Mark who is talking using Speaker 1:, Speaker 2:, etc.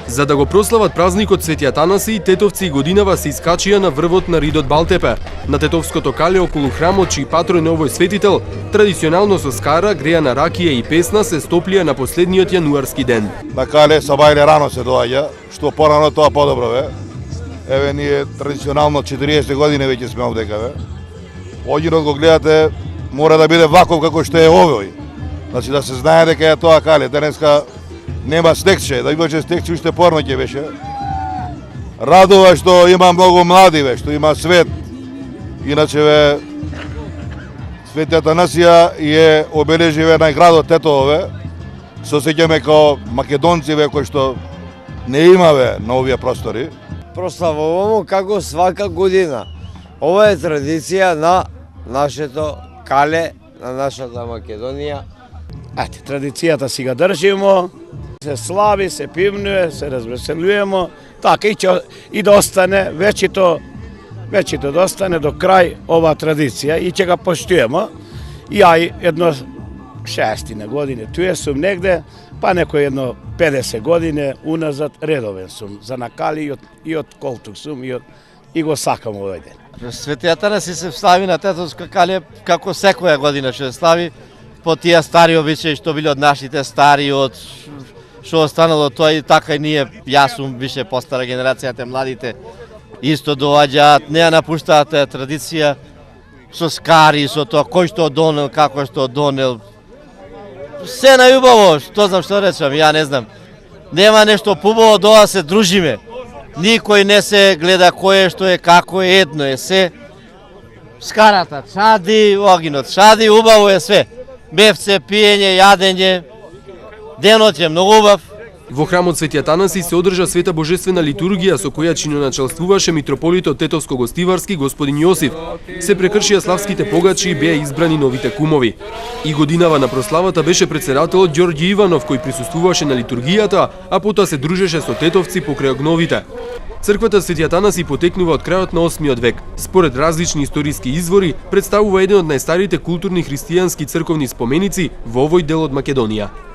Speaker 1: За да го прослават празникот Свети Атанаси, тетовци и годинава се искачија на врвот на ридот Балтепе. На тетовското кале околу храмот, чиј патрон е овој светител, традиционално со скара, грејана ракија и песна се стоплија на последниот јануарски ден.
Speaker 2: На кале сабајле рано се доаѓа, што порано тоа подобро бе. Еве ние традиционално 40 години веќе сме овдека бе. Огинот го гледате, мора да биде ваков како што е овој. Значи да се знае дека е тоа кале. Денеска нема стекче, да имаше стекче уште порно ќе беше. Радува што има многу млади бе, што има свет. Иначе бе Свети Атанасија е обележиве на градот Тетово бе. Се сеќаме како македонци бе кои што не имаве на овие простори.
Speaker 3: Прославуваме како свака година. Ова е традиција на нашето кале, на нашата Македонија.
Speaker 4: Ете, традицијата си ga држимо, се слави, се пивнуе, се развеселуемо, така и да остане, вечето да остане до крај ова традиција и ќе ga поштуемо. И ја едно 60 години туе сум негде, па некој едно 50 години уназад редовен сум за накали и од колтук сум и го сакам овој ден.
Speaker 5: Свети Атанаси се слави на тетовска кале како секоја година што се слави, по тие стари обичаи што биле од нашите стари, од што останало тоа и така и ние, јас сум више постара генерацијата, младите исто доаѓаат, не ја напуштаат таа традиција со скари, со тоа кој што донел, како што донел. Се најубаво, што знам што речам, ја не знам. Нема нешто побаво да се дружиме. Никој не се гледа кој е, што е, како е, едно е се. Скарата чади, огинот чади, убаво е све. Бевце, пиење, јадење, денот е многу убав.
Speaker 1: Во храмот Свети Атанаси се одржа света божествена литургија со која чиноначалствуваше митрополитот Тетовско-Гостиварски господин Јосиф. Се прекршија славските погачи и беа избрани новите кумови. И годинава на прославата беше претседателот Ѓорѓи Иванов кој присуствуваше на литургијата, а потоа се дружеше со тетовци покрај огновите. Црквата Свети Атанаси потекнува од крајот на 8 век. Според различни историски извори, представува еден од најстарите културни христијански црковни споменици во овој дел од Македонија.